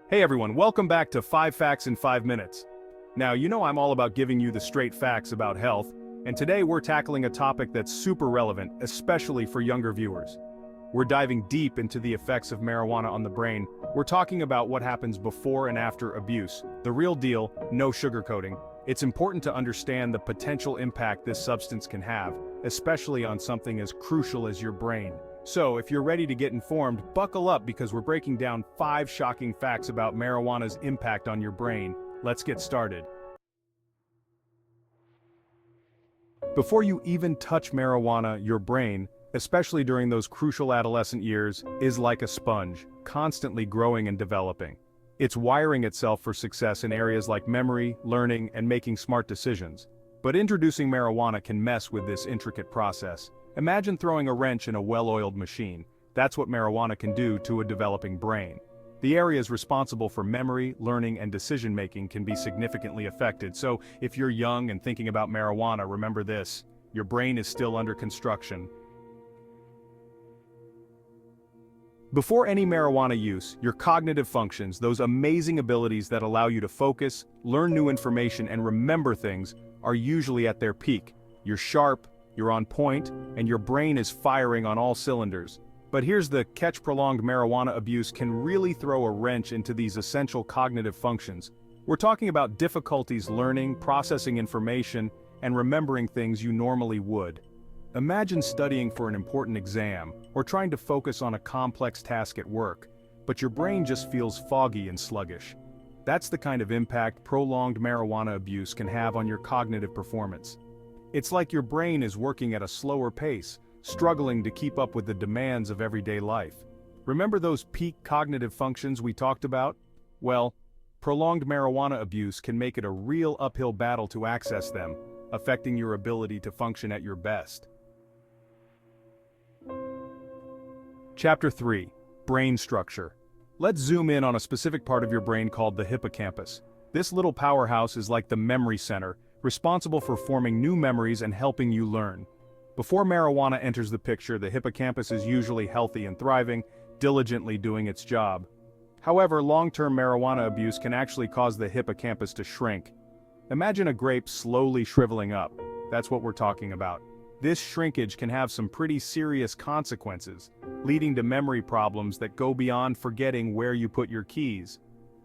Hey everyone, welcome back to 5 Facts in 5 Minutes. Now, you know I'm all about giving you the straight facts about health, and today we're tackling a topic that's super relevant, especially for younger viewers. We're diving deep into the effects of marijuana on the brain. We're talking about what happens before and after abuse. The real deal, no sugarcoating. It's important to understand the potential impact this substance can have, especially on something as crucial as your brain. So, if you're ready to get informed, buckle up because we're breaking down 5 shocking facts about marijuana's impact on your brain. Let's get started. Before you even touch marijuana, your brain, especially during those crucial adolescent years, is like a sponge, constantly growing and developing. It's wiring itself for success in areas like memory, learning, and making smart decisions. But introducing marijuana can mess with this intricate process. Imagine throwing a wrench in a well-oiled machine. That's what marijuana can do to a developing brain. The areas responsible for memory, learning, and decision-making can be significantly affected. So, if you're young and thinking about marijuana, remember this: your brain is still under construction. Before any marijuana use, your cognitive functions, those amazing abilities that allow you to focus, learn new information, and remember things, are usually at their peak. You're sharp, you're on point, and your brain is firing on all cylinders. But here's the catch: prolonged marijuana abuse can really throw a wrench into these essential cognitive functions. We're talking about difficulties learning, processing information, and remembering things you normally would. Imagine studying for an important exam, or trying to focus on a complex task at work, but your brain just feels foggy and sluggish. That's the kind of impact prolonged marijuana abuse can have on your cognitive performance. It's like your brain is working at a slower pace, struggling to keep up with the demands of everyday life. Remember those peak cognitive functions we talked about? Well, prolonged marijuana abuse can make it a real uphill battle to access them, affecting your ability to function at your best. Chapter 3. Brain Structure. Let's zoom in on a specific part of your brain called the hippocampus. This little powerhouse is like the memory center, responsible for forming new memories and helping you learn. Before marijuana enters the picture, the hippocampus is usually healthy and thriving, diligently doing its job. However, long-term marijuana abuse can actually cause the hippocampus to shrink. Imagine a grape slowly shriveling up. That's what we're talking about. This shrinkage can have some pretty serious consequences, leading to memory problems that go beyond forgetting where you put your keys.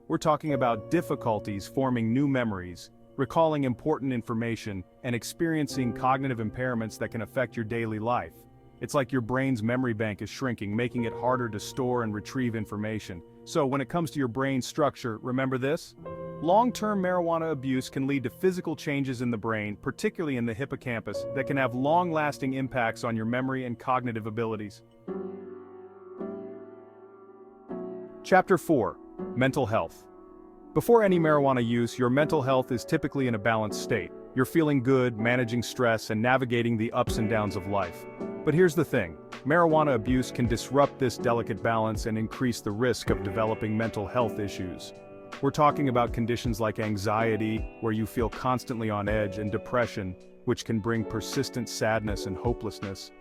We're talking about difficulties forming new memories, recalling important information, and experiencing cognitive impairments that can affect your daily life. It's like your brain's memory bank is shrinking, making it harder to store and retrieve information. So when it comes to your brain structure, remember this: long-term marijuana abuse can lead to physical changes in the brain, particularly in the hippocampus, that can have long-lasting impacts on your memory and cognitive abilities. Chapter 4. Mental Health. Before any marijuana use, your mental health is typically in a balanced state. You're feeling good, managing stress, and navigating the ups and downs of life. But here's the thing: marijuana abuse can disrupt this delicate balance and increase the risk of developing mental health issues. We're talking about conditions like anxiety, where you feel constantly on edge, and depression, which can bring persistent sadness and hopelessness.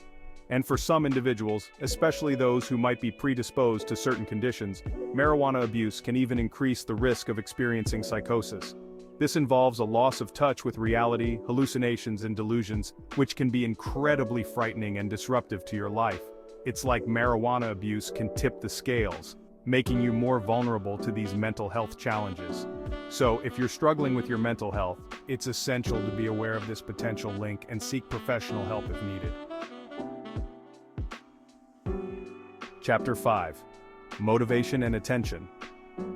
And for some individuals, especially those who might be predisposed to certain conditions, marijuana abuse can even increase the risk of experiencing psychosis. This involves a loss of touch with reality, hallucinations, and delusions, which can be incredibly frightening and disruptive to your life. It's like marijuana abuse can tip the scales, making you more vulnerable to these mental health challenges. So, if you're struggling with your mental health, it's essential to be aware of this potential link and seek professional help if needed. Chapter 5. Motivation and Attention.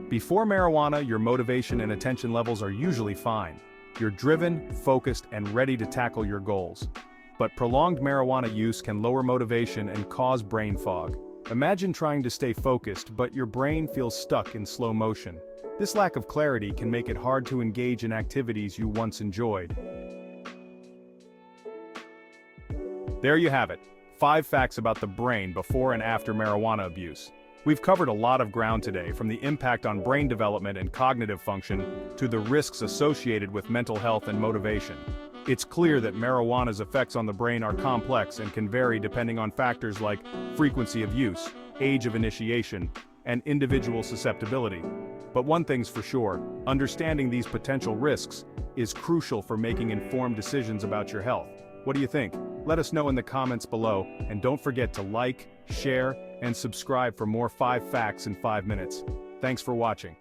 Before marijuana, your motivation and attention levels are usually fine. You're driven, focused, and ready to tackle your goals. But prolonged marijuana use can lower motivation and cause brain fog. Imagine trying to stay focused, but your brain feels stuck in slow motion. This lack of clarity can make it hard to engage in activities you once enjoyed. There you have it. 5 facts about the brain before and after marijuana abuse. We've covered a lot of ground today, from the impact on brain development and cognitive function, to the risks associated with mental health and motivation. It's clear that marijuana's effects on the brain are complex and can vary depending on factors like frequency of use, age of initiation, and individual susceptibility. But one thing's for sure, understanding these potential risks is crucial for making informed decisions about your health. What do you think? Let us know in the comments below, and don't forget to like, share, and subscribe for more 5 facts in 5 minutes. Thanks for watching.